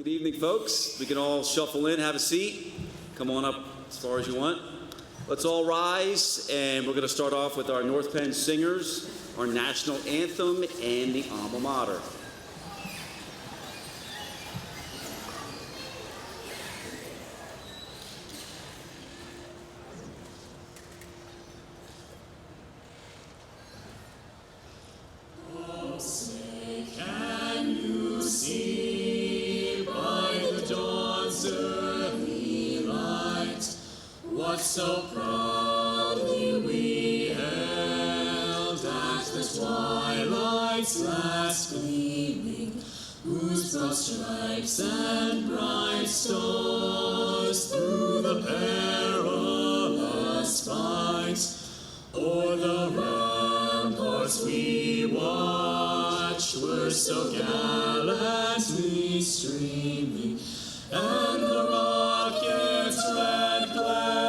Good evening, folks. We can all shuffle in, have a seat. Come on up as far as you want. Let's all rise, and we're going to start off with our North Penn Singers, our national anthem, and the alma mater. So proudly we hailed at the twilight's last gleaming, whose broad stripes and bright stars through the perilous fight o'er the ramparts we watched were so gallantly streaming, and the rocket's red glare,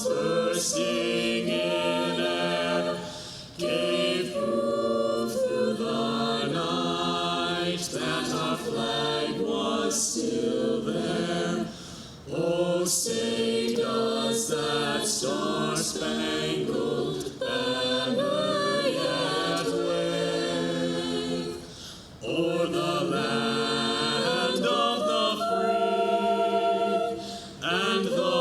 bursting in air, gave proof through the night that our flag was still there. Oh, say does that star-spangled banner yet wave o'er the land of the free and the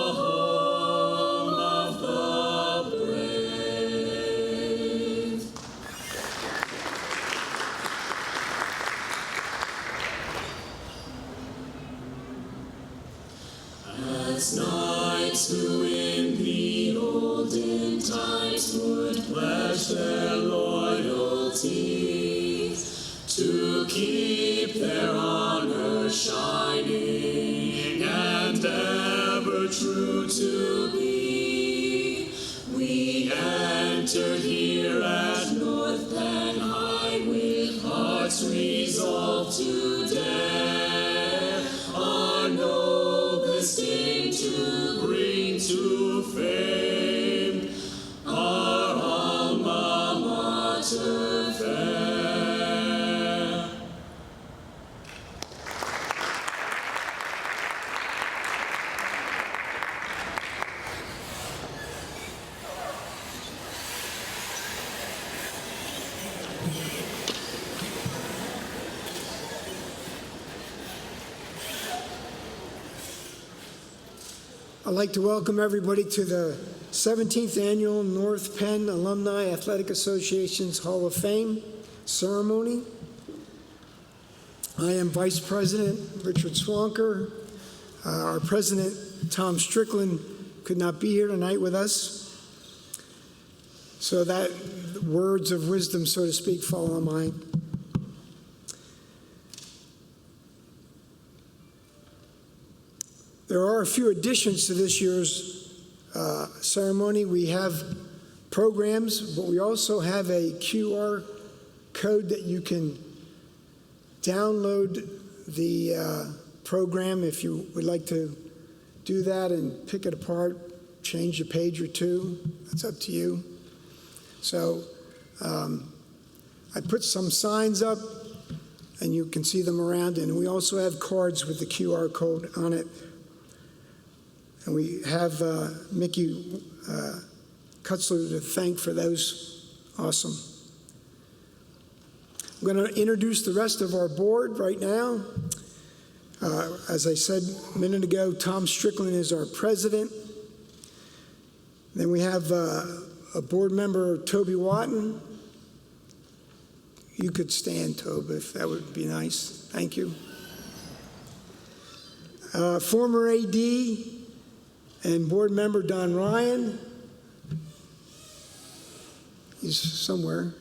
knights who in the olden times would pledge their loyalty to keep their honor shining and ever true to be. We entered here at North Penn High with hearts resolved to dare our noblest aim to bring to fame our alma mater fair. I'd like to welcome everybody to the 17th Annual North Penn Alumni Athletic Association's Hall of Fame ceremony. I am Vice President Richard Swanker. Our President, Tom Strickland, could not be here tonight with us. So that words of wisdom, so to speak, fall on mine. There are a few additions to this year's ceremony. We have programs, but we also have a QR code that you can download the program if you would like to do that and pick it apart, change a page or two. That's up to you. So I put some signs up, and you can see them around, and we also have cards with the QR code on it. And we have Mickey Kutzler to thank for those. Awesome. I'm going to introduce the rest of our board right now. As I said a minute ago, Tom Strickland is our president. Then we have a board member, Toby Watton. You could stand, Toby, if that would be nice. Thank you. Former AD and board member Don Ryan. He's somewhere.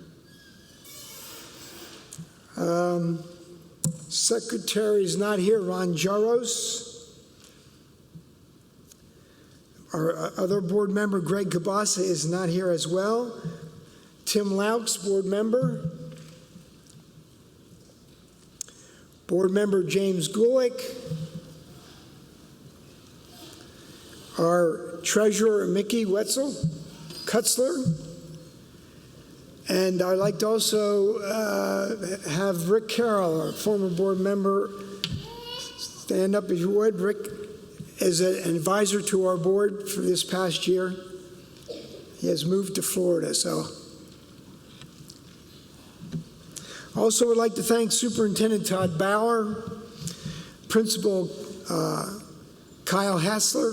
Secretary is not here, Ron Jaros. Our other board member, Greg Cabasa, is not here as well. Tim Laux, board member. Board member James Gulick. Our treasurer, Mickey Kutzler. And I'd like to also have Rick Carroll, our former board member, Stand up if you would. Rick is an advisor to our board for this past year. He has moved to Florida, so. Also would like to thank Superintendent Todd Bauer, Principal Kyle Hassler,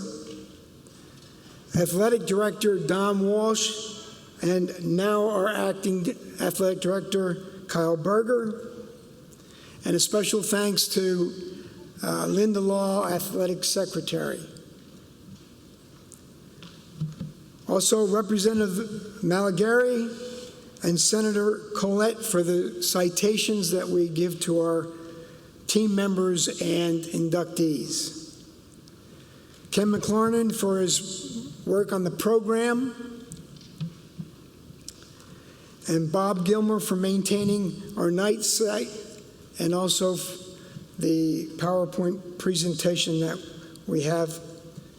Athletic Director Don Walsh, and now our acting Athletic Director Kyle Berger, and a special thanks to Linda Law, Athletic Secretary. Also, Representative Malagari and Senator Collette for the citations that we give to our team members and inductees. Ken McLarnon for his work on the program, and Bob Gilmer for maintaining our night site and also the PowerPoint presentation that we have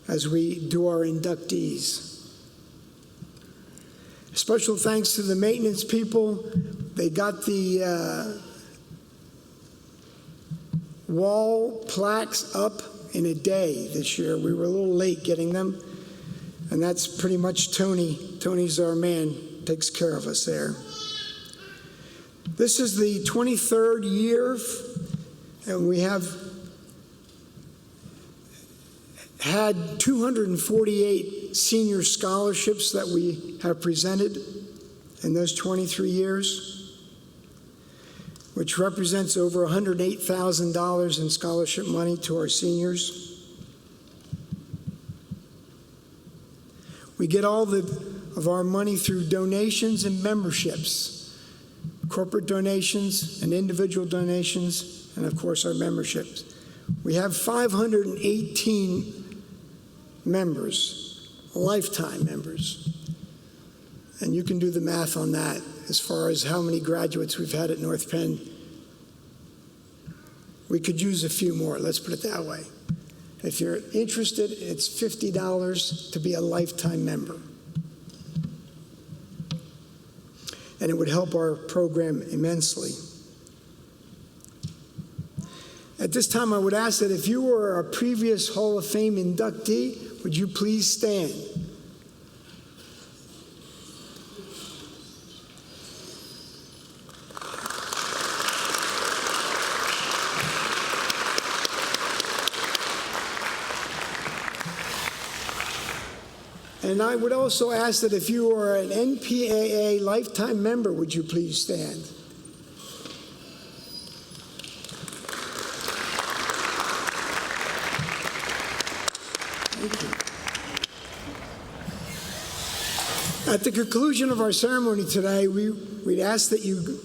as we do our inductees. Special thanks to the maintenance people. They got the wall plaques up in a day this year. We were a little late getting them, and that's pretty much Tony. Tony's our man, takes care of us there. This is the 23rd year, and we have had 248 senior scholarships that we have presented in those 23 years, which represents over $108,000 in scholarship money to our seniors. We get all of our money through donations and memberships, corporate donations and individual donations, and of course our memberships. We have 518 members, lifetime members. And you can do the math on that as far as how many graduates we've had at North Penn. We could use a few more, let's put it that way. If you're interested, it's $50 to be a lifetime member. And it would help our program immensely. At this time, I would ask that if you were a previous Hall of Fame inductee, would you please stand? And I would also ask that if you are an NPAA lifetime member, would you please stand? Thank you. At the conclusion of our ceremony today, we'd ask that you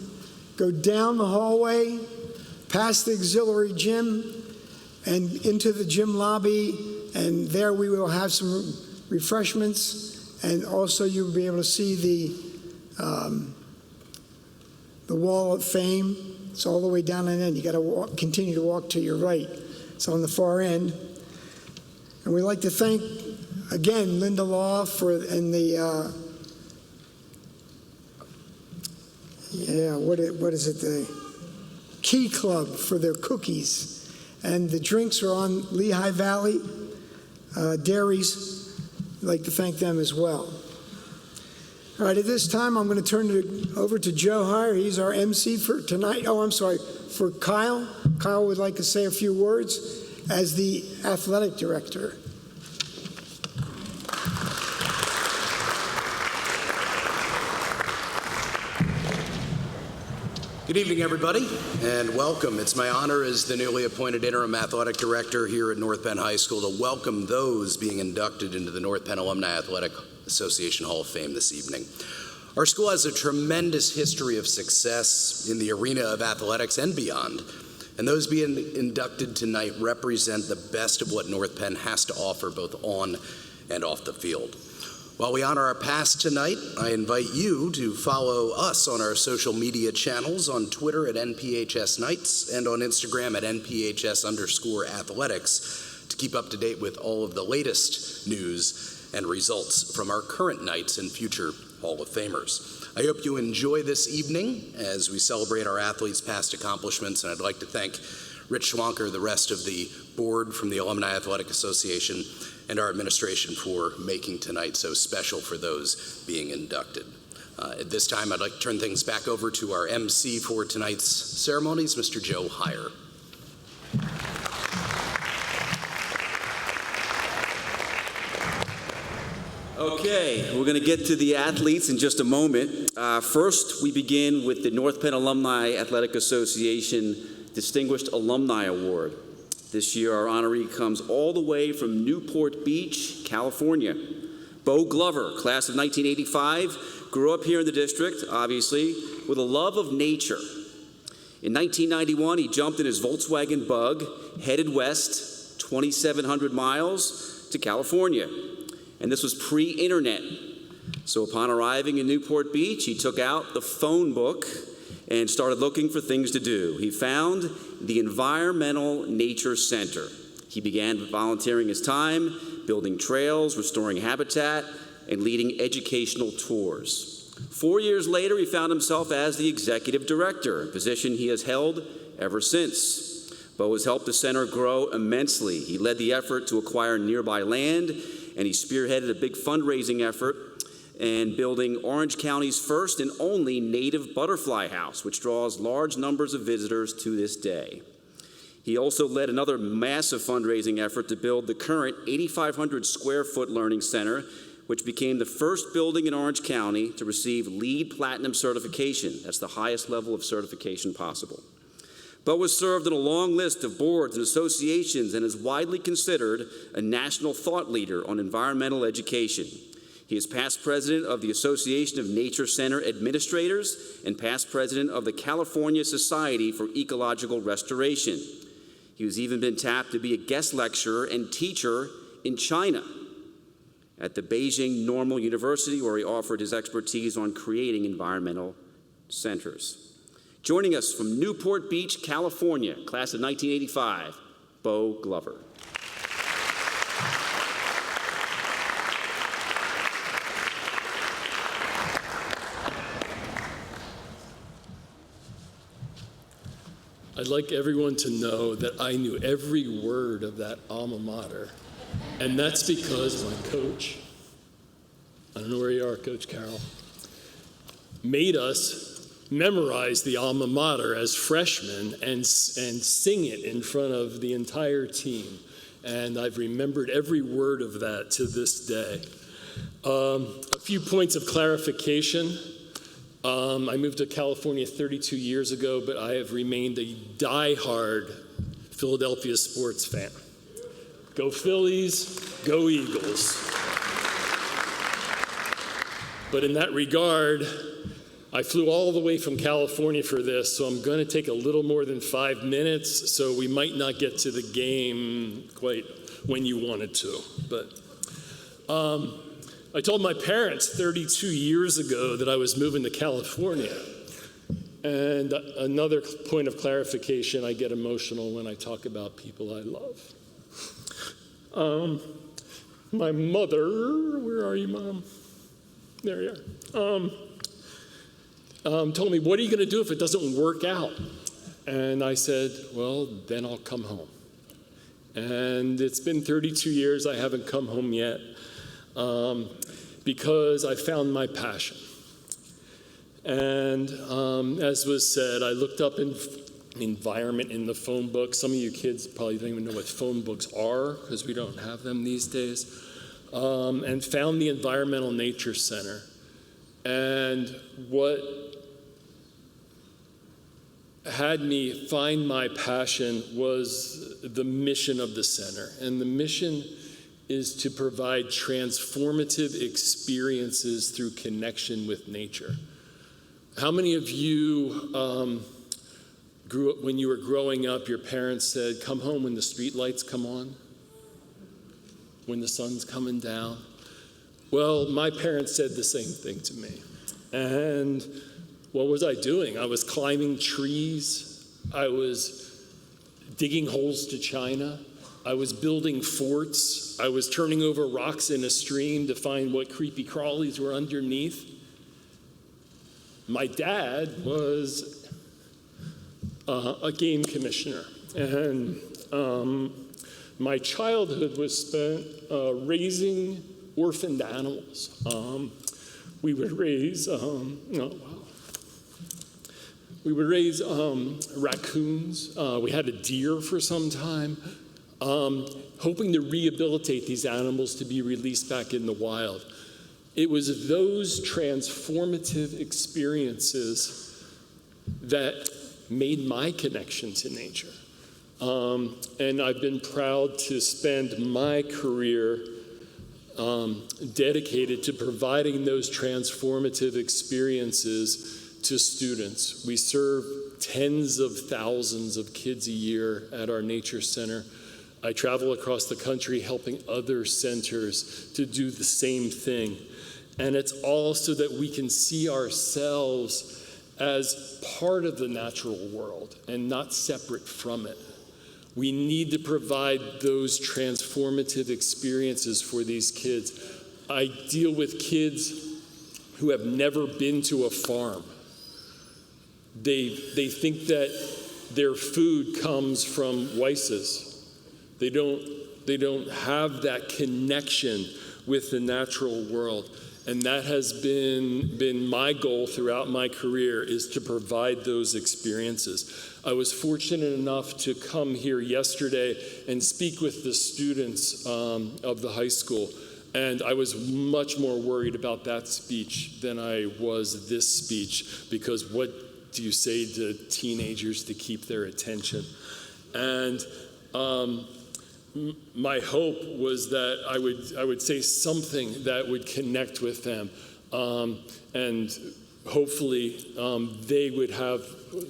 go down the hallway, past the auxiliary gym, and into the gym lobby, and there we will have some refreshments, and also you'll be able to see the Wall of Fame. It's all the way down and end. You got to continue to walk to your right. It's on the far end. And we'd like to thank again Linda Law and the what is it, the Key Club for their cookies, and the drinks are on Lehigh Valley Dairies. I'd like to thank them as well. All right, at this time, I'm going to turn it over to Joe Heyer. He's our MC for tonight. Oh, I'm sorry, for Kyle. Kyle would like to say a few words as the athletic director. Good evening, everybody, and welcome. It's my honor as the newly appointed interim athletic director here at North Penn High School to welcome those being inducted into the North Penn Alumni Athletic Association Hall of Fame this evening. Our school has a tremendous history of success in the arena of athletics and beyond, and those being inducted tonight represent the best of what North Penn has to offer both on and off the field. While we honor our past tonight, I invite you to follow us on our social media channels on Twitter at NPHS Nights and on Instagram at NPHS_athletics to keep up to date with all of the latest news and results from our current nights and future Hall of Famers. I hope you enjoy this evening as we celebrate our athletes' past accomplishments, and I'd like to thank Rich Schwanker, the rest of the board from the Alumni Athletic Association, and our administration for making tonight so special for those being inducted. At this time, I'd like to turn things back over to our MC for tonight's ceremonies, Mr. Joe Heyer. Okay, we're going to get to the athletes in just a moment. First, we begin with the North Penn Alumni Athletic Association Distinguished Alumni Award. This year, our honoree comes all the way from Newport Beach, California. Bo Glover, class of 1985, grew up here in the district, obviously, with a love of nature. In 1991, he jumped in his Volkswagen Bug, headed west 2,700 miles to California. And this was pre-internet. So upon arriving in Newport Beach, he took out the phone book and started looking for things to do. He found the Environmental Nature Center. He began volunteering his time, building trails, restoring habitat, and leading educational tours. 4 years later, he found himself as the executive director, a position he has held ever since. Bo has helped the center grow immensely. He led the effort to acquire nearby land, and he spearheaded a big fundraising effort and building Orange County's first and only native butterfly house, which draws large numbers of visitors to this day. He also led another massive fundraising effort to build the current 8,500 square foot learning center, which became the first building in Orange County to receive LEED Platinum certification. That's the highest level of certification possible. Bo was served in a long list of boards and associations and is widely considered a national thought leader on environmental education. He is past president of the Association of Nature Center Administrators and past president of the California Society for Ecological Restoration. He has even been tapped to be a guest lecturer and teacher in China at the Beijing Normal University, where he offered his expertise on creating environmental centers. Joining us from Newport Beach, California, class of 1985, Bo Glover. I'd like everyone to know that I knew every word of that alma mater, and that's because my coach, I don't know where you are, Coach Carroll, made us memorize the alma mater as freshmen and sing it in front of the entire team. And I've remembered every word of that to this day. A few points of clarification. I moved to California 32 years ago, but I have remained a diehard Philadelphia sports fan. Go Phillies, go Eagles. But in that regard, I flew all the way from California for this, so I'm going to take a little more than 5 minutes, so we might not get to the game quite when you wanted to. But I told my parents 32 years ago that I was moving to California. And another point of clarification, I get emotional when I talk about people I love. My mother, where are you, Mom? There you are. Told me, what are you going to do if it doesn't work out? And I said, well, then I'll come home. And it's been 32 years, I haven't come home yet, because I found my passion. And as was said, I looked up environment in the phone book. Some of you kids probably don't even know what phone books are, because we don't have them these days, and found the Environmental Nature Center. And what had me find my passion was the mission of the center. And the mission is to provide transformative experiences through connection with nature. How many of you grew up, when you were growing up, your parents said, come home when the street lights come on, when the sun's coming down? Well, my parents said the same thing to me. And what was I doing? I was climbing trees. I was digging holes to China. I was building forts. I was turning over rocks in a stream to find what creepy crawlies were underneath. My dad was a game commissioner, And my childhood was spent raising orphaned animals. We would raise, raccoons. We had a deer for some time, hoping to rehabilitate these animals to be released back in the wild. It was those transformative experiences that made my connection to nature. And I've been proud to spend my career dedicated to providing those transformative experiences to students. We serve tens of thousands of kids a year at our nature center. I travel across the country helping other centers to do the same thing. And it's all so that we can see ourselves as part of the natural world and not separate from it. We need to provide those transformative experiences for these kids. I deal with kids who have never been to a farm. They think that their food comes from Weiss's. They don't have that connection with the natural world. And that has been my goal throughout my career, is to provide those experiences. I was fortunate enough to come here yesterday and speak with the students of the high school. And I was much more worried about that speech than I was this speech, because what do you say to teenagers to keep their attention? And my hope was that I would say something that would connect with them, and hopefully they would have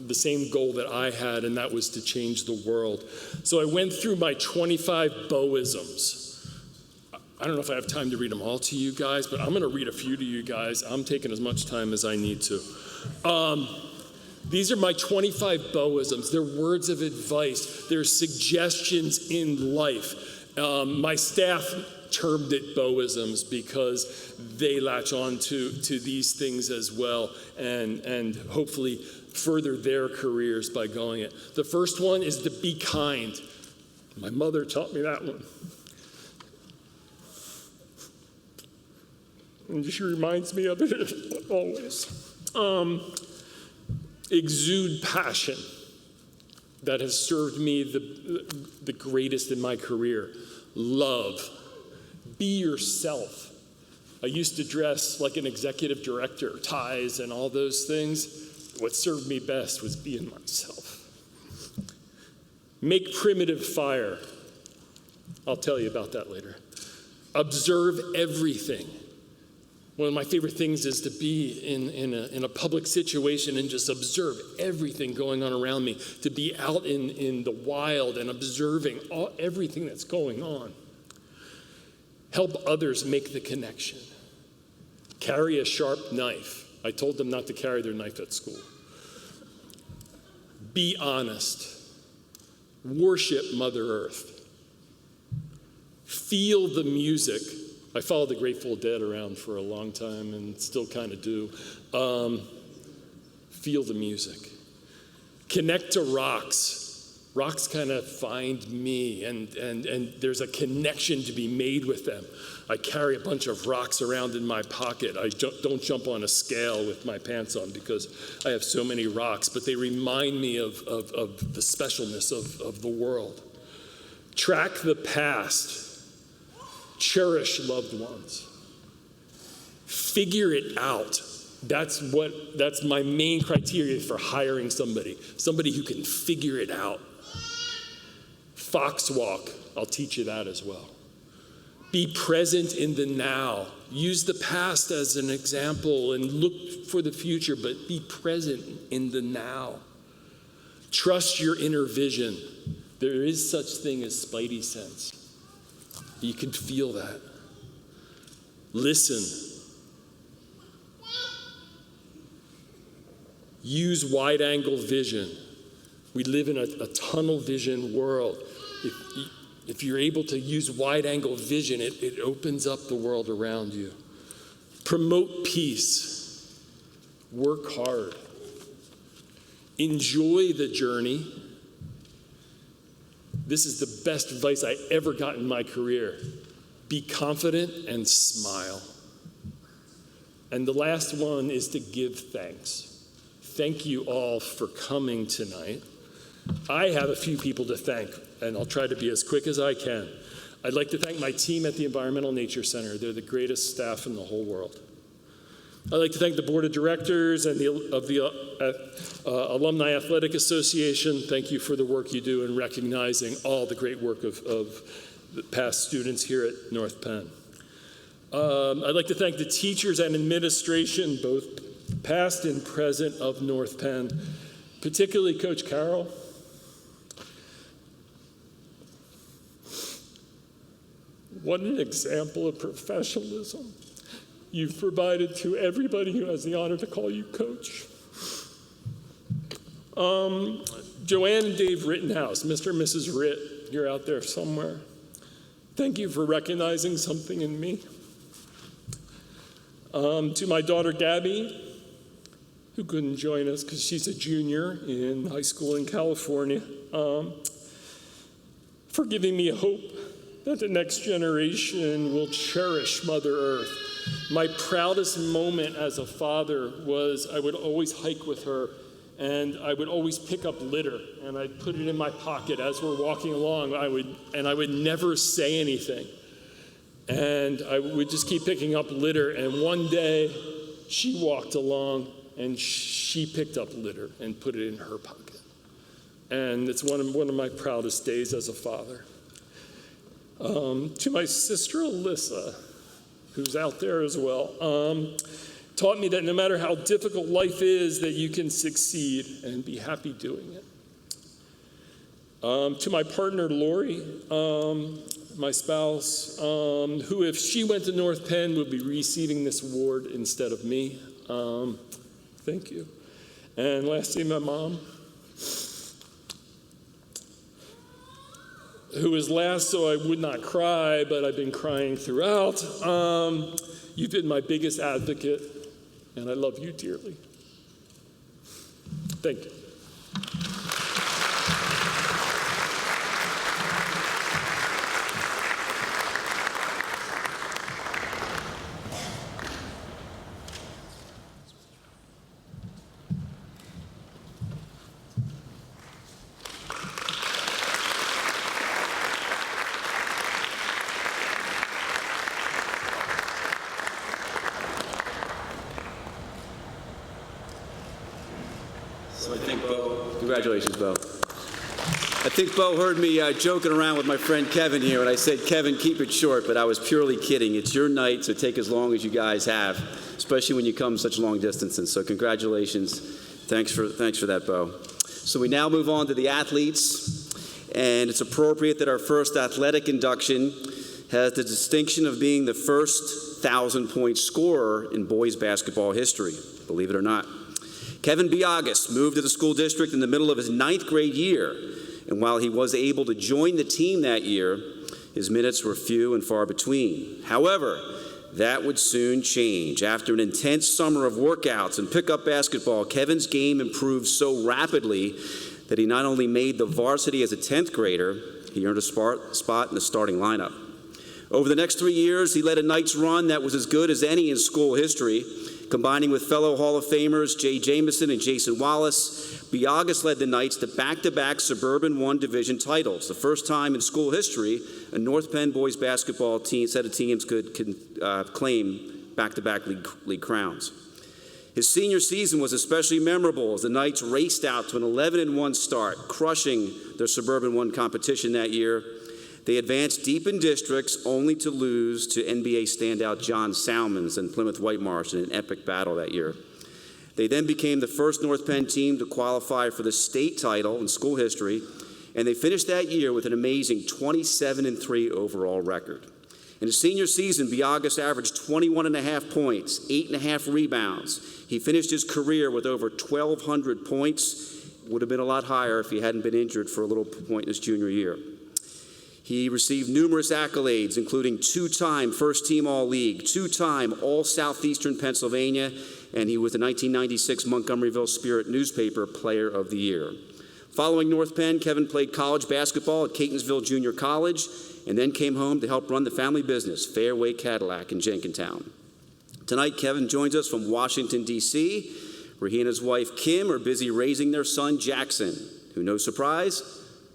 the same goal that I had, and that was to change the world. So I went through my 25 Boisms. I don't know if I have time to read them all to you guys, but I'm going to read a few to you guys. I'm taking as much time as I need to. These are my 25 Boisms. They're words of advice. They're suggestions in life. My staff termed it Boisms because they latch on to these things as well, and hopefully further their careers by going it. The first one is to be kind. My mother taught me that one. And she reminds me of it always. Exude passion. That has served me the greatest in my career. Love. Be yourself. I used to dress like an executive director, ties and all those things. What served me best was being myself. Make primitive fire. I'll tell you about that later. Observe everything. One of my favorite things is to be in a public situation and just observe everything going on around me, to be out in the wild and observing everything that's going on. Help others make the connection. Carry a sharp knife. I told them not to carry their knife at school. Be honest. Worship Mother Earth. Feel the music. I followed the Grateful Dead around for a long time and still kind of do. Feel the music. Connect to rocks. Rocks kind of find me, and there's a connection to be made with them. I carry a bunch of rocks around in my pocket. I don't jump on a scale with my pants on because I have so many rocks, but they remind me of the specialness of the world. Track the past. Cherish loved ones. Figure it out. That's my main criteria for hiring somebody who can figure it out. Fox walk. I'll teach you that as well. Be present in the now. Use the past as an example and look for the future, but be present in the now. Trust your inner vision. There is such thing as spidey sense. You can feel that. Listen. Use wide-angle vision. We live in a tunnel vision world. If you're able to use wide-angle vision, it opens up the world around you. Promote peace. Work hard. Enjoy the journey. This is the best advice I ever got in my career. Be confident and smile. And the last one is to give thanks. Thank you all for coming tonight. I have a few people to thank, and I'll try to be as quick as I can. I'd like to thank my team at the Environmental Nature Center. They're the greatest staff in the whole world. I'd like to thank the Board of Directors and of the Alumni Athletic Association. Thank you for the work you do in recognizing all the great work of the past students here at North Penn. I'd like to thank the teachers and administration, both past and present, of North Penn, particularly Coach Carroll. What an example of professionalism you've provided to everybody who has the honor to call you coach. Joanne and Dave Rittenhouse, Mr. and Mrs. Ritt, you're out there somewhere. Thank you for recognizing something in me. To my daughter Gabby, who couldn't join us because she's a junior in high school in California, for giving me hope that the next generation will cherish Mother Earth. My proudest moment as a father was I would always hike with her, and I would always pick up litter, and I'd put it in my pocket as we're walking along. I would never say anything. And I would just keep picking up litter, and one day she walked along and she picked up litter and put it in her pocket. And it's one of my proudest days as a father. To my sister Alyssa, who's out there as well, taught me that no matter how difficult life is, that you can succeed and be happy doing it. To my partner Lori, my spouse, who if she went to North Penn would be receiving this award instead of me. Thank you. And lastly, my mom, who was last so I would not cry, but I've been crying throughout. You've been my biggest advocate, and I love you dearly. Thank you. So I think Bo, congratulations, Bo. I think Bo heard me joking around with my friend Kevin here, and I said, Kevin, keep it short, but I was purely kidding. It's your night, so take as long as you guys have, especially when you come such long distances. So congratulations. Thanks for that, Bo. So we now move on to the athletes, and it's appropriate that our first athletic induction has the distinction of being the first 1,000-point scorer in boys basketball history, believe it or not. Kevin Biagas moved to the school district in the middle of his 9th grade year, and while he was able to join the team that year, his minutes were few and far between. However, that would soon change. After an intense summer of workouts and pickup basketball, Kevin's game improved so rapidly that he not only made the varsity as a 10th grader, he earned a spot in the starting lineup. Over the next 3 years, he led a Knights run that was as good as any in school history. Combining with fellow Hall of Famers Jay Jamison and Jason Wallace, Biagas led the Knights to back-to-back Suburban 1 Division titles, the first time in school history a North Penn boys basketball set of teams could claim back-to-back league crowns. His senior season was especially memorable as the Knights raced out to an 11-1 start, crushing their Suburban 1 competition that year. They advanced deep in districts only to lose to NBA standout John Salmons and Plymouth Whitemarsh in an epic battle that year. They then became the first North Penn team to qualify for the state title in school history, and they finished that year with an amazing 27-3 overall record. In his senior season, Biagas averaged 21.5 points, 8.5 rebounds. He finished his career with over 1,200 points. Would have been a lot higher if he hadn't been injured for a little point in his junior year. He received numerous accolades, including 2-time first-team All-League, 2-time All-Southeastern Pennsylvania, and he was the 1996 Montgomeryville Spirit newspaper Player of the Year. Following North Penn, Kevin played college basketball at Catonsville Junior College and then came home to help run the family business, Fairway Cadillac in Jenkintown. Tonight, Kevin joins us from Washington, D.C., where he and his wife, Kim, are busy raising their son, Jackson, who, no surprise,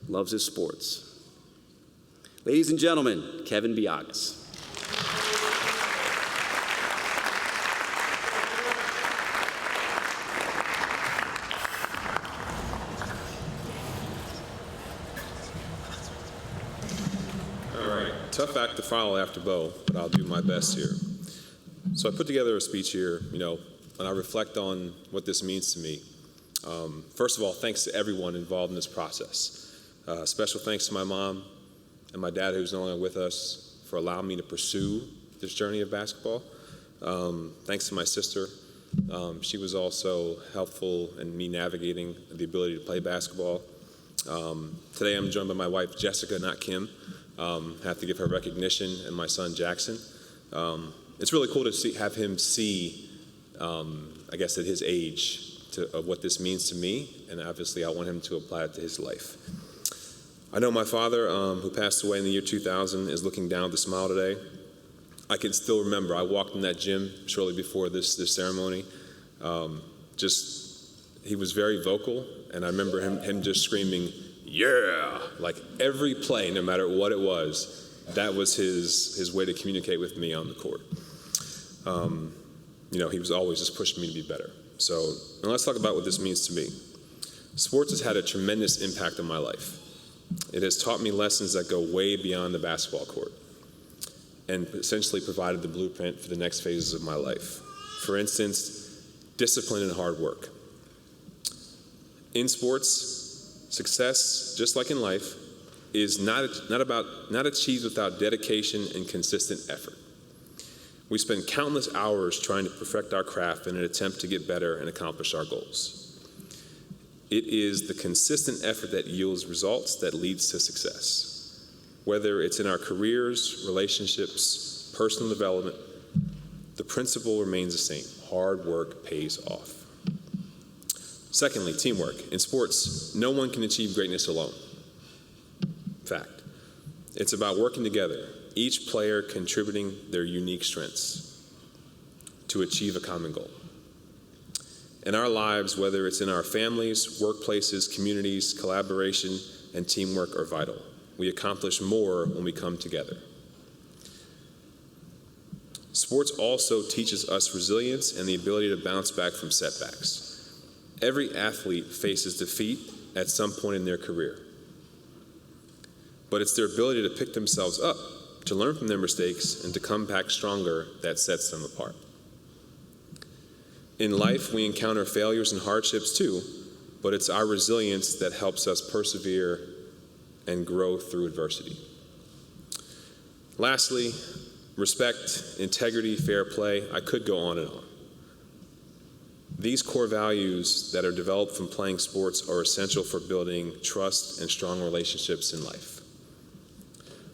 loves his sports. Ladies and gentlemen, Kevin Biagas. Tough act to follow after Bo, but I'll do my best here. So I put together a speech here, when I reflect on what this means to me. First of all, thanks to everyone involved in this process. Special thanks to my mom and my dad, who's no longer with us, for allowing me to pursue this journey of basketball. Thanks to my sister. She was also helpful in me navigating the ability to play basketball. Today I'm joined by my wife, Jessica, not Kim. Have to give her recognition, and my son Jackson. It's really cool to have him see, I guess at his age, of what this means to me, and obviously I want him to apply it to his life. I know my father, who passed away in the year 2000, is looking down with a smile today. I can still remember, I walked in that gym shortly before this ceremony. He was very vocal, and I remember him just screaming, "Yeah!" Like every play, no matter what it was, that was his way to communicate with me on the court. He was always just pushing me to be better. So now let's talk about what this means to me. Sports has had a tremendous impact on my life. It has taught me lessons that go way beyond the basketball court and essentially provided the blueprint for the next phases of my life. For instance, discipline and hard work. In sports, success, just like in life, is not achieved without dedication and consistent effort. We spend countless hours trying to perfect our craft in an attempt to get better and accomplish our goals. It is the consistent effort that yields results that leads to success. Whether it's in our careers, relationships, personal development, the principle remains the same. Hard work pays off. Secondly, teamwork. In sports, no one can achieve greatness alone. Fact. It's about working together, each player contributing their unique strengths to achieve a common goal. In our lives, whether it's in our families, workplaces, communities, collaboration and teamwork are vital. We accomplish more when we come together. Sports also teaches us resilience and the ability to bounce back from setbacks. Every athlete faces defeat at some point in their career. But it's their ability to pick themselves up, to learn from their mistakes, and to come back stronger that sets them apart. In life, we encounter failures and hardships too, but it's our resilience that helps us persevere and grow through adversity. Lastly, respect, integrity, fair play. I could go on and on. These core values that are developed from playing sports are essential for building trust and strong relationships in life.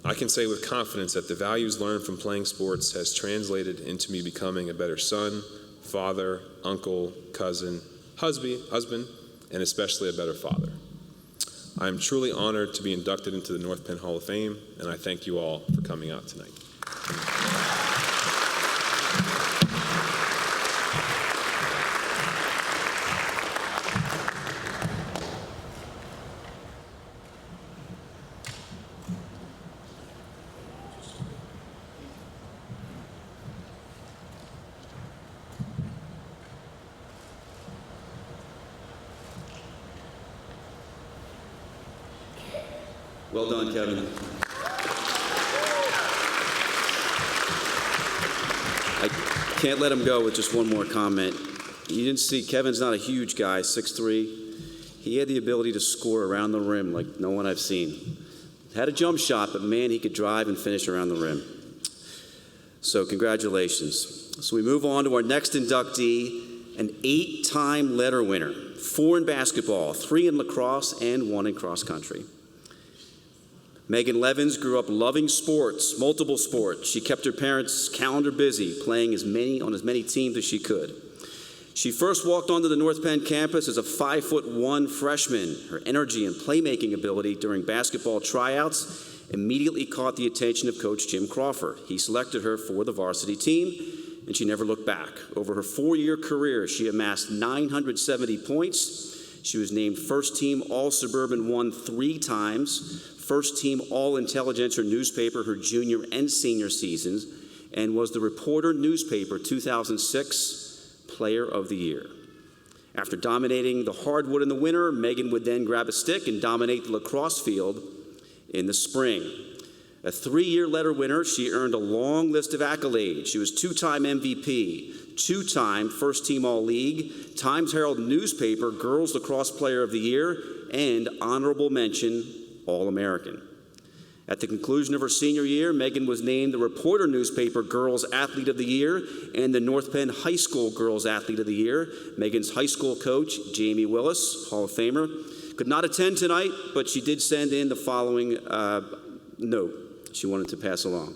I can say with confidence that the values learned from playing sports has translated into me becoming a better son, father, uncle, cousin, husband, and especially a better father. I am truly honored to be inducted into the North Penn Hall of Fame, and I thank you all for coming out tonight. Well done, Kevin. I can't let him go with just one more comment. You didn't see, Kevin's not a huge guy, 6'3". He had the ability to score around the rim like no one I've seen. Had a jump shot, but man, he could drive and finish around the rim. So congratulations. So we move on to our next inductee, an 8-time letter winner, 4 in basketball, 3 in lacrosse, and 1 in cross country. Megan Levins grew up loving sports, multiple sports. She kept her parents' calendar busy, playing on as many teams as she could. She first walked onto the North Penn campus as a 5'1" freshman. Her energy and playmaking ability during basketball tryouts immediately caught the attention of Coach Jim Crawford. He selected her for the varsity team, and she never looked back. Over her 4-year career, she amassed 970 points. She was named First Team All-Suburban 1 3 times, First Team All-Intelligencer newspaper her junior and senior seasons, and was the Reporter newspaper 2006 Player of the Year. After dominating the hardwood in the winter, Megan would then grab a stick and dominate the lacrosse field in the spring. A 3-year letter winner, she earned a long list of accolades. She was 2-time MVP, 2-time First Team All-League, Times-Herald newspaper Girls Lacrosse Player of the Year, and honorable mention All-American. At the conclusion of her senior year, Megan was named the Reporter newspaper Girls Athlete of the Year and the North Penn High School Girls Athlete of the Year. Megan's high school coach, Jamie Willis, Hall of Famer, could not attend tonight, but she did send in the following note she wanted to pass along.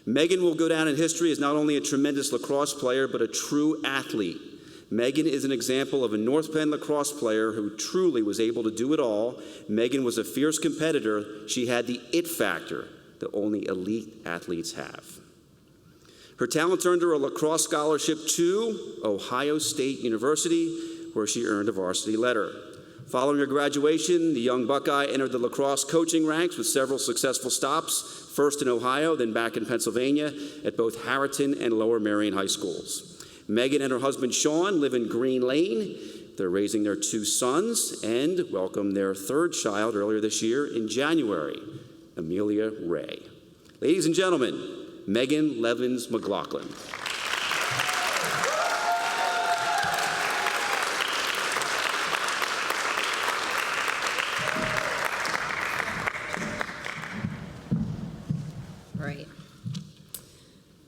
Megan will go down in history as not only a tremendous lacrosse player, but a true athlete. Megan is an example of a North Penn lacrosse player who truly was able to do it all. Megan was a fierce competitor. She had the it factor that only elite athletes have. Her talent earned her a lacrosse scholarship to Ohio State University, where she earned a varsity letter. Following her graduation, the young Buckeye entered the lacrosse coaching ranks with several successful stops, first in Ohio, then back in Pennsylvania at both Harriton and Lower Merion high schools. Megan and her husband Sean live in Green Lane. They're raising their 2 sons and welcomed their 3rd child earlier this year in January, Amelia Ray. Ladies and gentlemen, Megan Levins McLaughlin.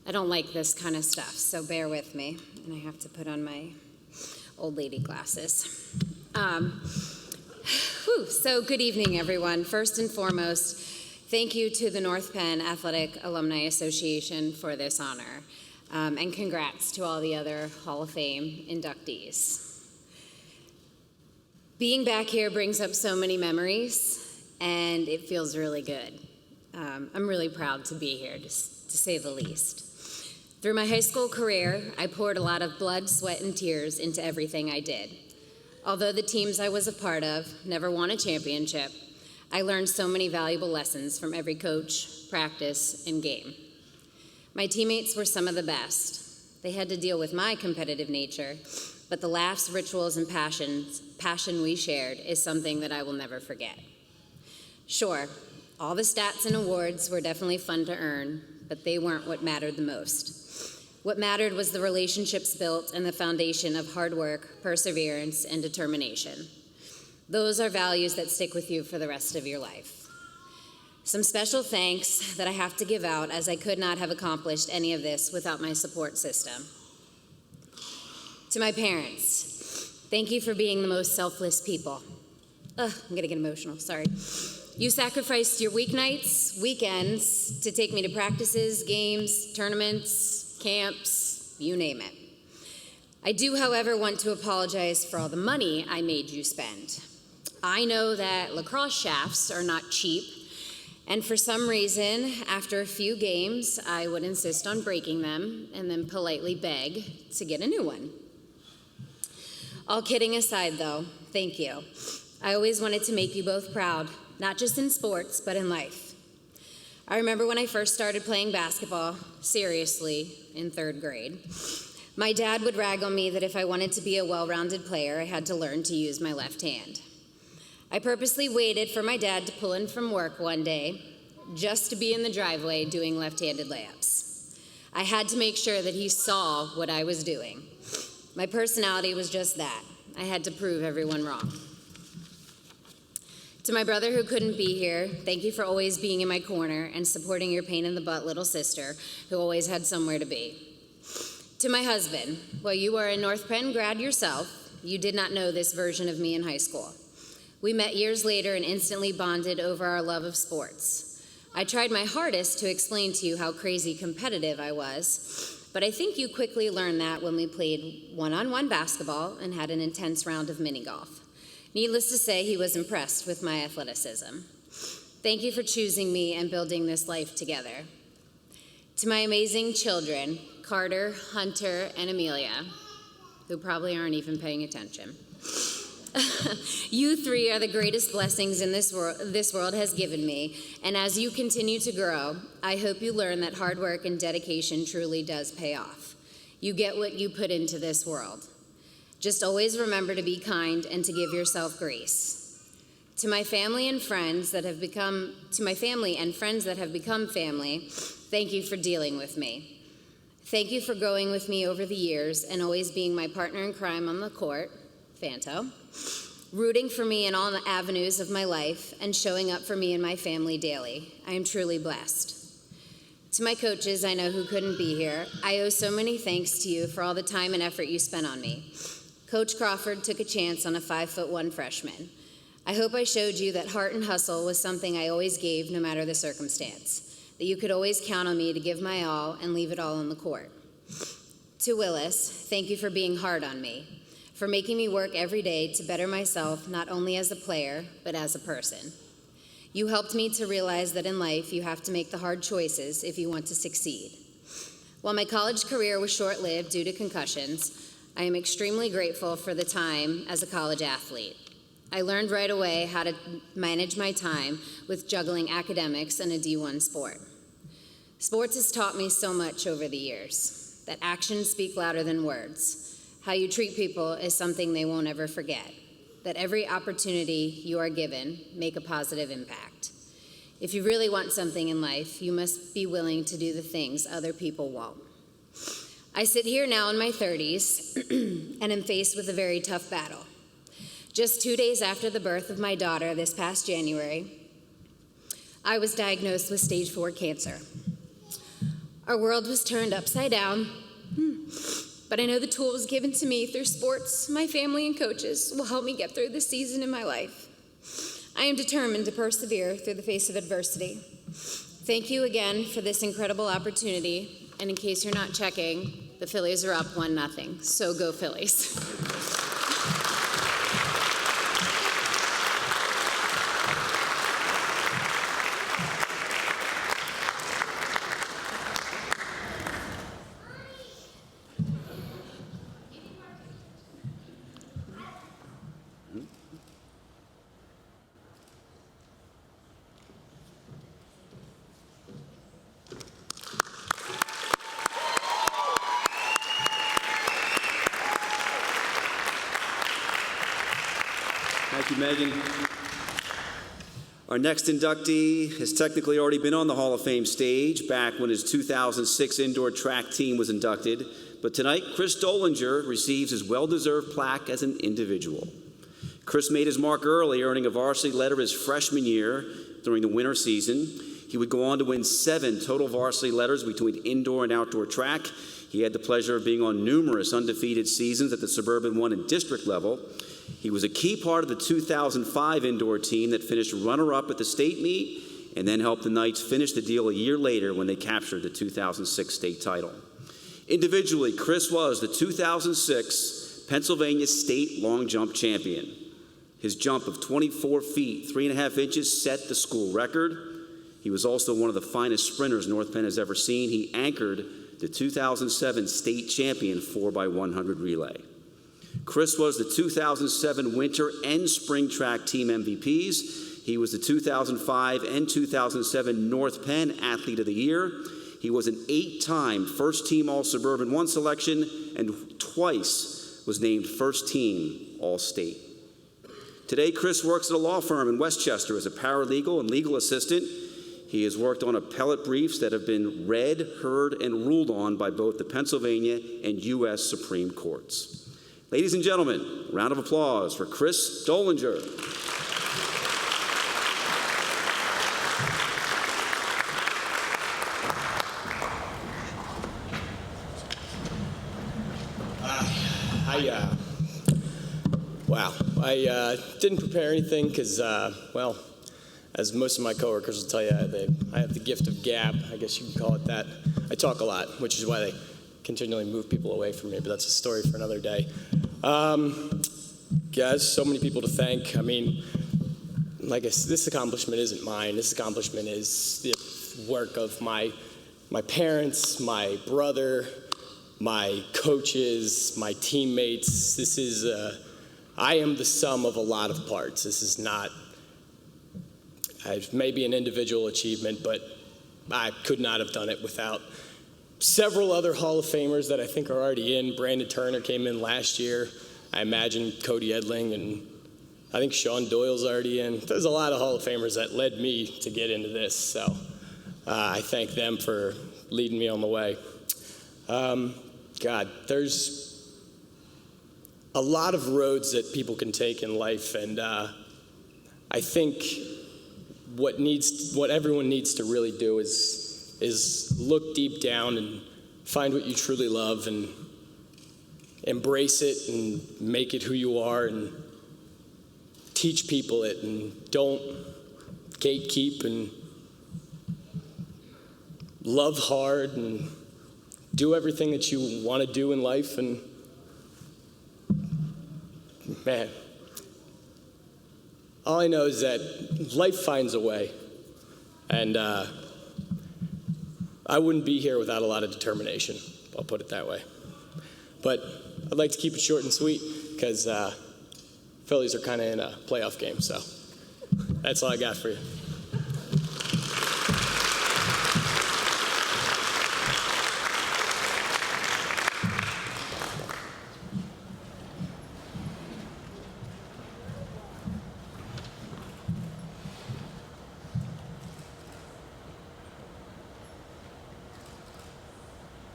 I don't like this kind of stuff, so bear with me. And I have to put on my old lady glasses. So good evening, everyone. First and foremost, thank you to the North Penn Athletic Alumni Association for this honor. And congrats to all the other Hall of Fame inductees. Being back here brings up so many memories, and it feels really good. I'm really proud to be here, to say the least. Through my high school career, I poured a lot of blood, sweat, and tears into everything I did. Although the teams I was a part of never won a championship, I learned so many valuable lessons from every coach, practice, and game. My teammates were some of the best. They had to deal with my competitive nature, but the laughs, rituals, and passion we shared is something that I will never forget. Sure, all the stats and awards were definitely fun to earn, but they weren't what mattered the most. What mattered was the relationships built and the foundation of hard work, perseverance, and determination. Those are values that stick with you for the rest of your life. Some special thanks that I have to give out, as I could not have accomplished any of this without my support system. To my parents, thank you for being the most selfless people. I'm gonna get emotional, sorry. You sacrificed your weeknights, weekends to take me to practices, games, tournaments, camps, you name it. I do, however, want to apologize for all the money I made you spend. I know that lacrosse shafts are not cheap, and for some reason, after a few games, I would insist on breaking them and then politely beg to get a new one. All kidding aside, though, thank you. I always wanted to make you both proud, not just in sports, but in life. I remember when I first started playing basketball, seriously, in 3rd grade. My dad would rag on me that if I wanted to be a well-rounded player, I had to learn to use my left hand. I purposely waited for my dad to pull in from work one day just to be in the driveway doing left-handed layups. I had to make sure that he saw what I was doing. My personality was just that. I had to prove everyone wrong. To my brother who couldn't be here, thank you for always being in my corner and supporting your pain-in-the-butt little sister who always had somewhere to be. To my husband, while you were a North Penn grad yourself, you did not know this version of me in high school. We met years later and instantly bonded over our love of sports. I tried my hardest to explain to you how crazy competitive I was. But I think you quickly learned that when we played one-on-one basketball and had an intense round of mini golf. Needless to say, he was impressed with my athleticism. Thank you for choosing me and building this life together. To my amazing children, Carter, Hunter, and Amelia, who probably aren't even paying attention. You three are the greatest blessings in this world has given me, and as you continue to grow, I hope you learn that hard work and dedication truly does pay off. You get what you put into this world. Just always remember to be kind and to give yourself grace. To my family and friends that have become family, thank you for dealing with me. Thank you for growing with me over the years and always being my partner in crime on the court, Fanto, rooting for me in all the avenues of my life, and showing up for me and my family daily. I am truly blessed. To my coaches I know who couldn't be here, I owe so many thanks to you for all the time and effort you spent on me. Coach Crawford took a chance on a 5'1" freshman. I hope I showed you that heart and hustle was something I always gave no matter the circumstance, that you could always count on me to give my all and leave it all on the court. To Willis, thank you for being hard on me, for making me work every day to better myself, not only as a player, but as a person. You helped me to realize that in life you have to make the hard choices if you want to succeed. While my college career was short-lived due to concussions, I am extremely grateful for the time as a college athlete. I learned right away how to manage my time with juggling academics and a D1 sport. Sports has taught me so much over the years, that actions speak louder than words. How you treat people is something they won't ever forget. That every opportunity you are given, make a positive impact. If you really want something in life, you must be willing to do the things other people won't. I sit here now in my 30s and am faced with a very tough battle. Just 2 days after the birth of my daughter this past January, I was diagnosed with stage 4 cancer. Our world was turned upside down. But I know the tools given to me through sports, my family, and coaches will help me get through this season in my life. I am determined to persevere through the face of adversity. Thank you again for this incredible opportunity. And in case you're not checking, the Phillies are up 1-0. So go Phillies. Thank you, Megan. Our next inductee has technically already been on the Hall of Fame stage back when his 2006 indoor track team was inducted, but tonight Chris Dollinger receives his well-deserved plaque as an individual. Chris made his mark early, earning a varsity letter his freshman year during the winter season. He would go on to win 7 total varsity letters between indoor and outdoor track. He had the pleasure of being on numerous undefeated seasons at the Suburban 1 and district level. He was a key part of the 2005 indoor team that finished runner-up at the state meet and then helped the Knights finish the deal a year later when they captured the 2006 state title. Individually, Chris was the 2006 Pennsylvania State Long Jump Champion. His jump of 24 feet, 3.5 inches set the school record. He was also one of the finest sprinters North Penn has ever seen. He anchored the 2007 state champion 4x100 relay. Chris was the 2007 winter and spring track team MVPs. He was the 2005 and 2007 North Penn Athlete of the Year. He was an 8-time first-team All-Suburban 1 selection and twice was named first-team All-State. Today, Chris works at a law firm in Westchester as a paralegal and legal assistant. He has worked on appellate briefs that have been read, heard, and ruled on by both the Pennsylvania and U.S. Supreme Courts. Ladies and gentlemen, a round of applause for Chris Dollinger. I didn't prepare anything because, well, as most of my coworkers will tell you, I have the gift of gab. I guess you can call it that. I talk a lot, which is why they continually move people away from me, but that's a story for another day. Guys, so many people to thank. I mean, like I said, this accomplishment isn't mine. This accomplishment is the work of my parents, my brother, my coaches, my teammates. This is, I am the sum of a lot of parts. This is not, maybe an individual achievement, but I could not have done it without several other Hall of Famers that I think are already in. Brandon Turner came in last year. I imagine Cody Edling, and I think Sean Doyle's already in. There's a lot of Hall of Famers that led me to get into this, so I thank them for leading me on the way. God, there's a lot of roads that people can take in life, and I think what everyone needs to really do is look deep down and find what you truly love and embrace it and make it who you are and teach people it, and don't gatekeep, and love hard and do everything that you want to do in life. And man, all I know is that life finds a way, and I wouldn't be here without a lot of determination. I'll put it that way. But I'd like to keep it short and sweet because Phillies are kind of in a playoff game, so that's all I got for you.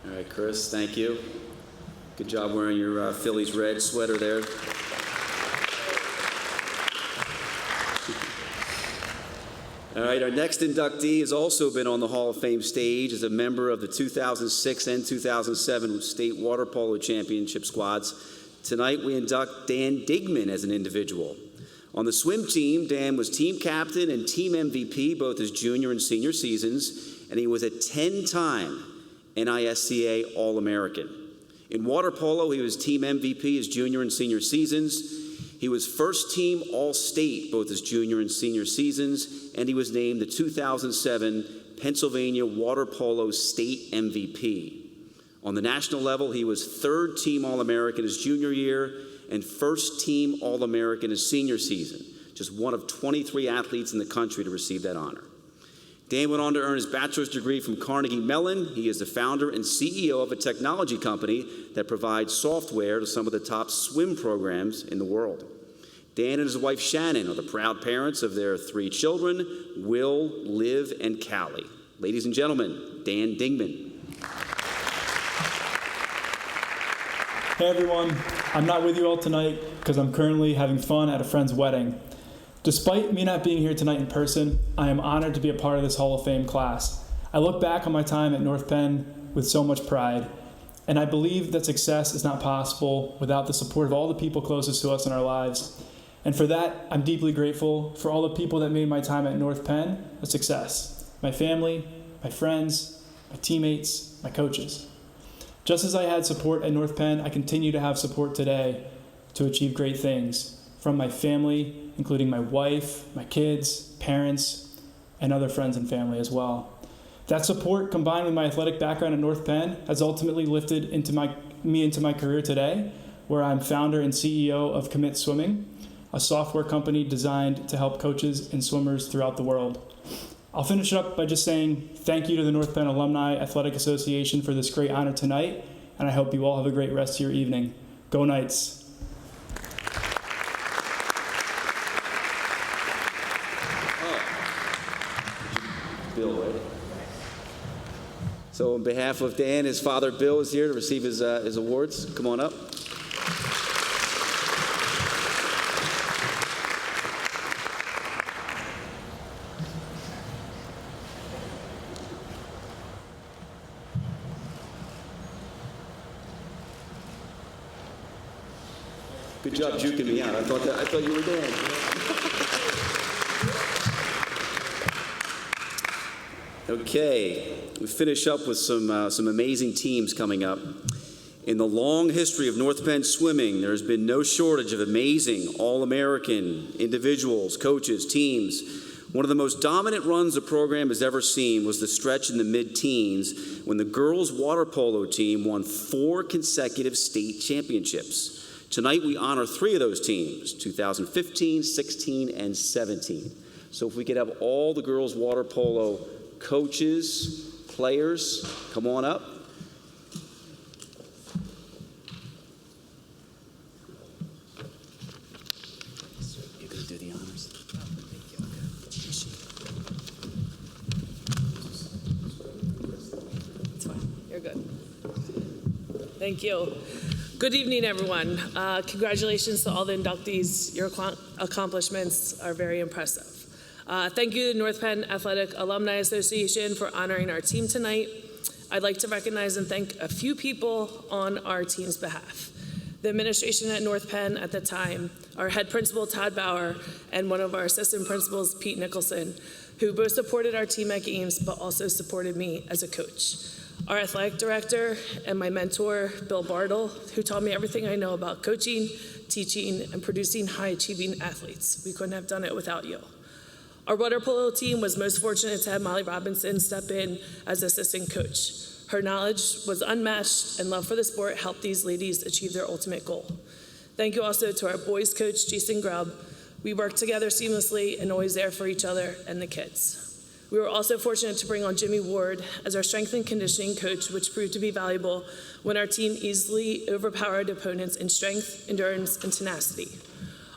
All right, Chris, thank you. Good job wearing your Phillies red sweater there. All right, our next inductee has also been on the Hall of Fame stage as a member of the 2006 and 2007 State Water Polo Championship squads. Tonight we induct Dan Digman as an individual. On the swim team, Dan was team captain and team MVP both his junior and senior seasons, and he was a 10-time NISCA All-American. In water polo, he was team MVP his junior and senior seasons. He was first team All-State both his junior and senior seasons, and he was named the 2007 Pennsylvania Water Polo State MVP. On the national level, he was third team All-American his junior year and first team All-American his senior season, just one of 23 athletes in the country to receive that honor. Dan went on to earn his bachelor's degree from Carnegie Mellon. He is the founder and CEO of a technology company that provides software to some of the top swim programs in the world. Dan and his wife Shannon are the proud parents of their 3 children, Will, Liv, and Callie. Ladies and gentlemen, Dan Digman. Hey everyone, I'm not with you all tonight because I'm currently having fun at a friend's wedding. Despite me not being here tonight in person, I am honored to be a part of this Hall of Fame class. I look back on my time at North Penn with so much pride, and I believe that success is not possible without the support of all the people closest to us in our lives. And for that, I'm deeply grateful for all the people that made my time at North Penn a success. My family, my friends, my teammates, my coaches. Just as I had support at North Penn, I continue to have support today to achieve great things from my family, including my wife, my kids, parents, and other friends and family as well. That support, combined with my athletic background at North Penn, has ultimately lifted me into my career today, where I'm founder and CEO of Commit Swimming, a software company designed to help coaches and swimmers throughout the world. I'll finish up by just saying thank you to the North Penn Alumni Athletic Association for this great honor tonight, and I hope you all have a great rest of your evening. Go Knights! Bill, right? So on behalf of Dan, his father Bill is here to receive his awards. Come on up. Good job juking me out. I thought you were Dan. Okay, we finish up with some amazing teams coming up. In the long history of North Penn swimming, there's been no shortage of amazing All-American individuals, coaches, teams. One of the most dominant runs the program has ever seen was the stretch in the mid-teens when the girls' water polo team won 4 consecutive state championships. Tonight we honor 3 of those teams, 2015, 16, and 17. So if we could have all the girls' water polo coaches, players, come on up. You're going to do the honors. It's fine. You're good. Thank you. Good evening, everyone. Congratulations to all the inductees. Your accomplishments are very impressive. Thank you to North Penn Athletic Alumni Association for honoring our team tonight. I'd like to recognize and thank a few people on our team's behalf. The administration at North Penn at the time, our head principal, Todd Bauer, and one of our assistant principals, Pete Nicholson, who both supported our team at games, but also supported me as a coach. Our athletic director and my mentor, Bill Bartle, who taught me everything I know about coaching, teaching, and producing high-achieving athletes. We couldn't have done it without you. Our water polo team was most fortunate to have Molly Robinson step in as assistant coach. Her knowledge was unmatched, and love for the sport helped these ladies achieve their ultimate goal. Thank you also to our boys coach, Jason Grubb. We worked together seamlessly and always there for each other and the kids. We were also fortunate to bring on Jimmy Ward as our strength and conditioning coach, which proved to be valuable when our team easily overpowered opponents in strength, endurance, and tenacity.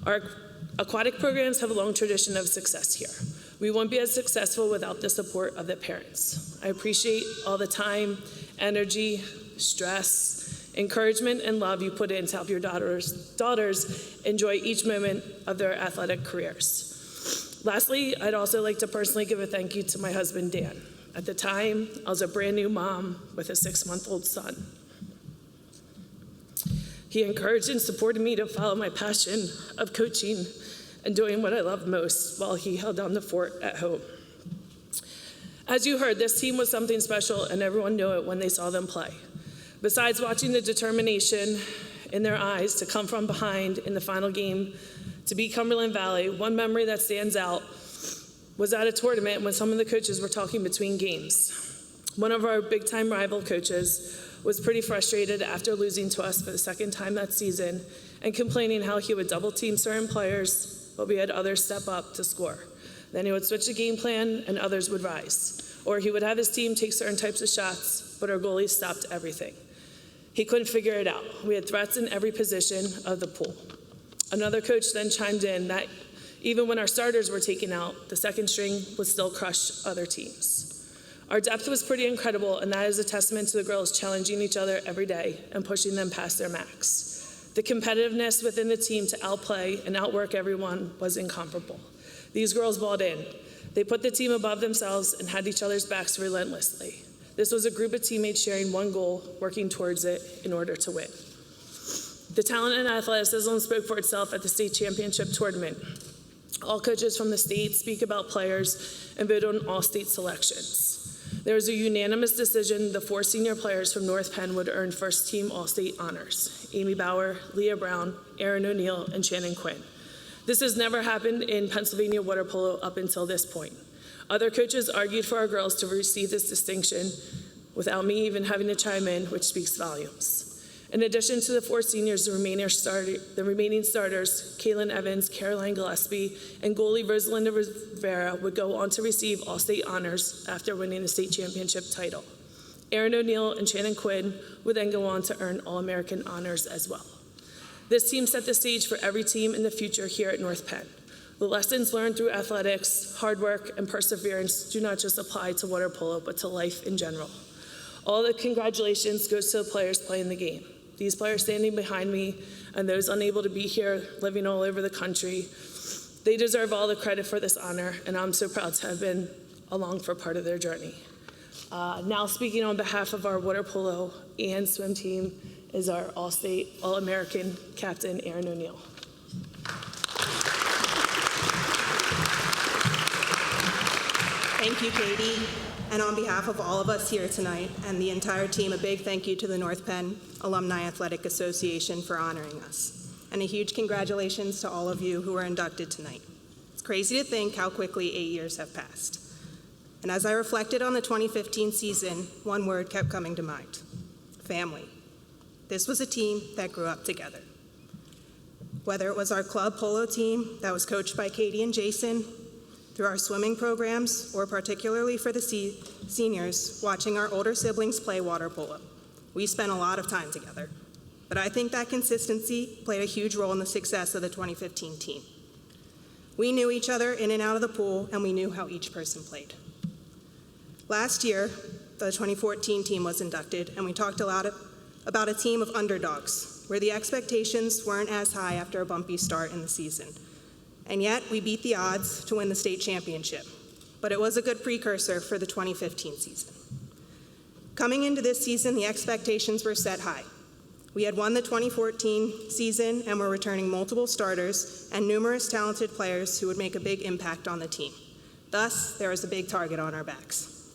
Our aquatic programs have a long tradition of success here. We won't be as successful without the support of the parents. I appreciate all the time, energy, stress, encouragement, and love you put in to help your daughters enjoy each moment of their athletic careers. Lastly, I'd also like to personally give a thank you to my husband, Dan. At the time, I was a brand new mom with a 6-month-old son. He encouraged and supported me to follow my passion of coaching and doing what I love most while he held down the fort at home. As you heard, this team was something special, and everyone knew it when they saw them play. Besides watching the determination in their eyes to come from behind in the final game to beat Cumberland Valley, one memory that stands out was at a tournament when some of the coaches were talking between games. One of our big-time rival coaches was pretty frustrated after losing to us for the 2nd time that season and complaining how he would double-team certain players, but we had others step up to score. Then he would switch the game plan and others would rise. Or he would have his team take certain types of shots, but our goalie stopped everything. He couldn't figure it out. We had threats in every position of the pool. Another coach then chimed in that even when our starters were taken out, the 2nd string would still crush other teams. Our depth was pretty incredible, and that is a testament to the girls challenging each other every day and pushing them past their max. The competitiveness within the team to outplay and outwork everyone was incomparable. These girls bought in. They put the team above themselves and had each other's backs relentlessly. This was a group of teammates sharing one goal, working towards it in order to win. The talent and athleticism spoke for itself at the state championship tournament. All coaches from the state speak about players and vote on all state selections. There was a unanimous decision the 4 senior players from North Penn would earn first-team All-State honors: Amy Bauer, Leah Brown, Erin O'Neill, and Shannon Quinn. This has never happened in Pennsylvania water polo up until this point. Other coaches argued for our girls to receive this distinction without me even having to chime in, which speaks volumes. In addition to the 4 seniors, the remaining starters, Kaylin Evans, Caroline Gillespie, and goalie Rosalinda Rivera would go on to receive All-State honors after winning the state championship title. Erin O'Neill and Shannon Quinn would then go on to earn All-American honors as well. This team set the stage for every team in the future here at North Penn. The lessons learned through athletics, hard work, and perseverance do not just apply to water polo, but to life in general. All the congratulations goes to the players playing the game. These players standing behind me and those unable to be here, living all over the country, they deserve all the credit for this honor, and I'm so proud to have been along for part of their journey. Now speaking on behalf of our water polo and swim team is our All-State, All-American captain, Erin O'Neill. Thank you, Katie. And on behalf of all of us here tonight and the entire team, a big thank you to the North Penn Alumni Athletic Association for honoring us. And a huge congratulations to all of you who were inducted tonight. It's crazy to think how quickly 8 years have passed. And as I reflected on the 2015 season, one word kept coming to mind: family. This was a team that grew up together. Whether it was our club polo team that was coached by Katie and Jason, through our swimming programs, or particularly for the seniors, watching our older siblings play water polo. We spent a lot of time together. But I think that consistency played a huge role in the success of the 2015 team. We knew each other in and out of the pool, and we knew how each person played. Last year, the 2014 team was inducted, and we talked a lot about a team of underdogs, where the expectations weren't as high after a bumpy start in the season. And yet, we beat the odds to win the state championship. But it was a good precursor for the 2015 season. Coming into this season, the expectations were set high. We had won the 2014 season and were returning multiple starters and numerous talented players who would make a big impact on the team. Thus, there was a big target on our backs.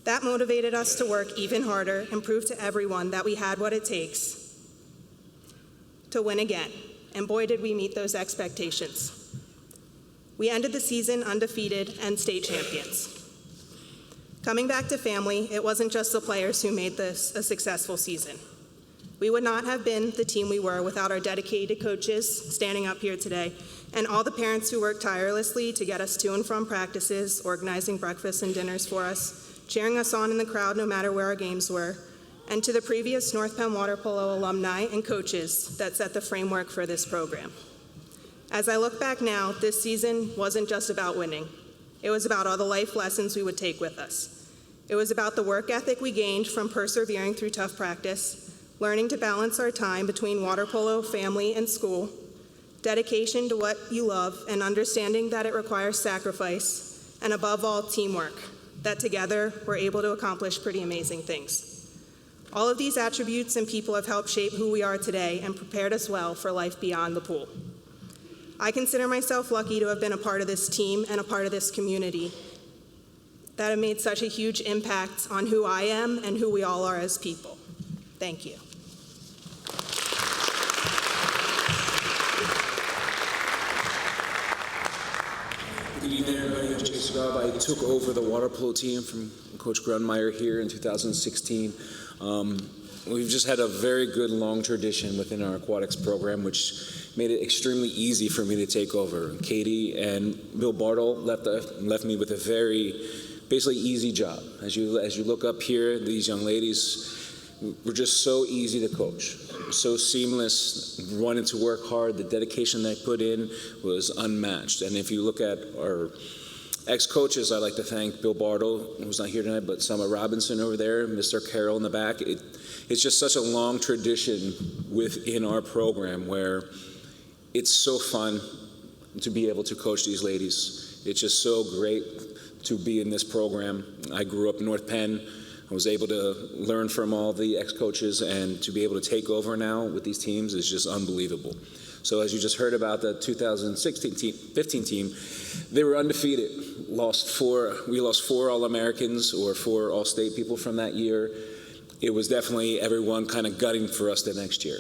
That motivated us to work even harder and prove to everyone that we had what it takes to win again. And boy, did we meet those expectations. We ended the season undefeated and state champions. Coming back to family, it wasn't just the players who made this a successful season. We would not have been the team we were without our dedicated coaches standing up here today, and all the parents who worked tirelessly to get us to and from practices, organizing breakfasts and dinners for us, cheering us on in the crowd no matter where our games were, and to the previous North Penn Water Polo alumni and coaches that set the framework for this program. As I look back now, this season wasn't just about winning. It was about all the life lessons we would take with us. It was about the work ethic we gained from persevering through tough practice, learning to balance our time between water polo, family, and school, dedication to what you love, and understanding that it requires sacrifice, and above all, teamwork, that together we're able to accomplish pretty amazing things. All of these attributes and people have helped shape who we are today and prepared us well for life beyond the pool. I consider myself lucky to have been a part of this team and a part of this community that have made such a huge impact on who I am and who we all are as people. Thank you. Good evening, everybody. I'm Jay Sagab. I took over the water polo team from Coach Grunmeyer here in 2016. We've just had a very good long tradition within our aquatics program, which made it extremely easy for me to take over. Katie and Bill Bartle left me with a very basically easy job. As you look up here, these young ladies were just so easy to coach, so seamless, wanted to work hard. The dedication they put in was unmatched. And if you look at our ex-coaches, I'd like to thank Bill Bartle, who's not here tonight, but Summer Robinson over there, Mr. Carroll in the back. It's just such a long tradition within our program where it's so fun to be able to coach these ladies. It's just so great to be in this program. I grew up in North Penn. I was able to learn from all the ex-coaches, and to be able to take over now with these teams is just unbelievable. So as you just heard about the 2016-15 team, they were undefeated. We lost four All-Americans or 4 All-State people from that year. It was definitely everyone kind of gutting for us the next year.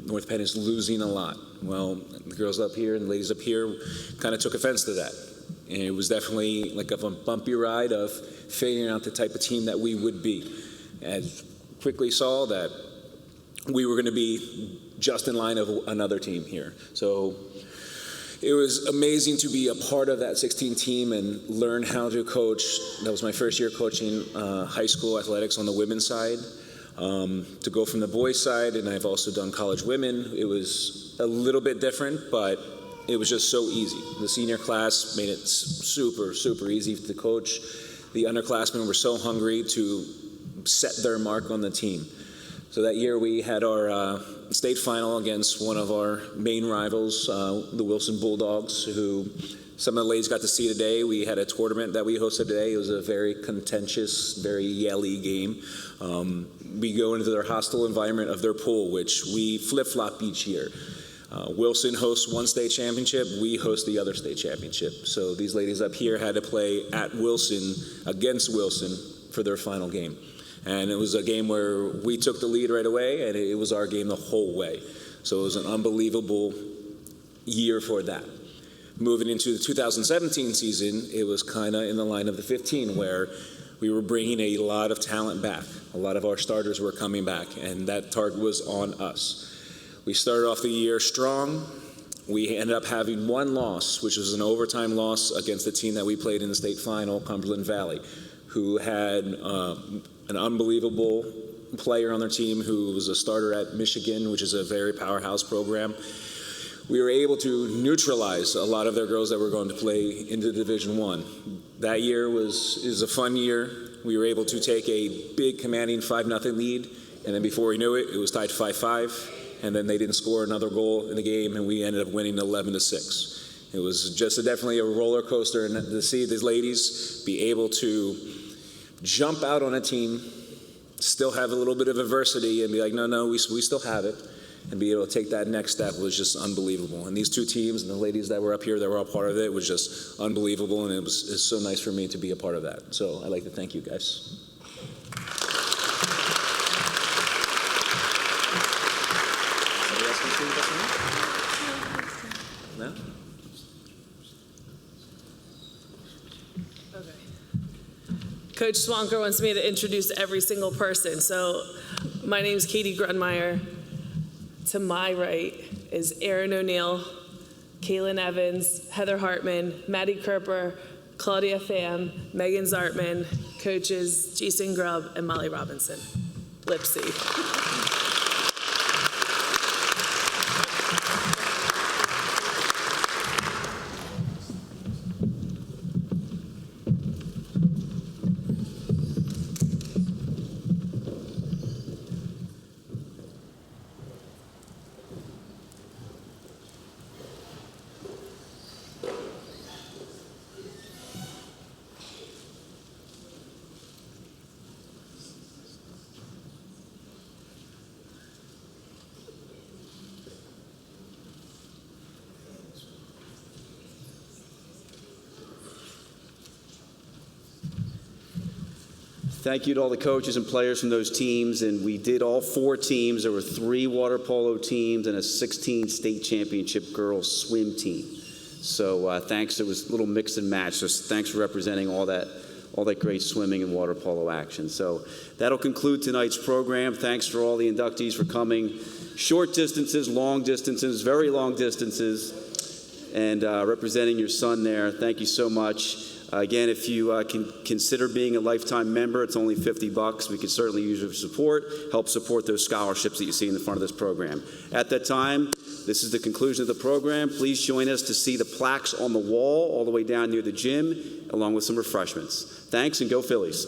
North Penn is losing a lot. Well, the girls up here and the ladies up here kind of took offense to that. And it was definitely like a bumpy ride of figuring out the type of team that we would be. And quickly saw that we were going to be just in line of another team here. So it was amazing to be a part of that 16 team and learn how to coach. That was my first year coaching high school athletics on the women's side. To go from the boys' side, and I've also done college women. It was a little bit different, but it was just so easy. The senior class made it super, super easy to coach. The underclassmen were so hungry to set their mark on the team. So that year we had our state final against one of our main rivals, the Wilson Bulldogs, who some of the ladies got to see today. We had a tournament that we hosted today. It was a very contentious, very yelly game. We go into their hostile environment of their pool, which we flip-flop each year. Wilson hosts one state championship, we host the other state championship. So these ladies up here had to play at Wilson, against Wilson, for their final game. And it was a game where we took the lead right away, and it was our game the whole way. So it was an unbelievable year for that. Moving into the 2017 season, it was kind of in the line of the 15, where we were bringing a lot of talent back. A lot of our starters were coming back, and that target was on us. We started off the year strong. We ended up having one loss, which was an overtime loss against the team that we played in the state final, Cumberland Valley, who had an unbelievable player on their team who was a starter at Michigan, which is a very powerhouse program. We were able to neutralize a lot of their girls that were going to play into Division I. That year is a fun year. We were able to take a big commanding 5-0 lead, and then before we knew it, it was tied 5-5. And then they didn't score another goal in the game, and we ended up winning 11-6. It was just definitely a roller coaster, and to see these ladies be able to jump out on a team, still have a little bit of adversity, and be like, no, we still have it, and be able to take that next step was just unbelievable. And these two teams and the ladies that were up here that were all part of it was just unbelievable, and it's so nice for me to be a part of that. So I'd like to thank you guys. No? Okay. Coach Swanker wants me to introduce every single person. So my name's Katie Grunmeyer. To my right is Erin O'Neill, Kaylin Evans, Heather Hartman, Maddie Kerper, Claudia Pham, Megan Zartman, coaches Jason Grubb and Molly Robinson. Lipsy. Thank you to all the coaches and players from those teams, and we did all 4 teams. There were 3 water polo teams and a 16 state championship girls swim team. So thanks. It was a little mix and match. So thanks for representing all that great swimming and water polo action. So that'll conclude tonight's program. Thanks for all the inductees for coming. Short distances, long distances, very long distances, and representing your son there. Thank you so much. Again, if you can consider being a lifetime member, it's only $50. We can certainly use your support, help support those scholarships that you see in the front of this program. At that time, this is the conclusion of the program. Please join us to see the plaques on the wall all the way down near the gym, along with some refreshments. Thanks, and go Phillies.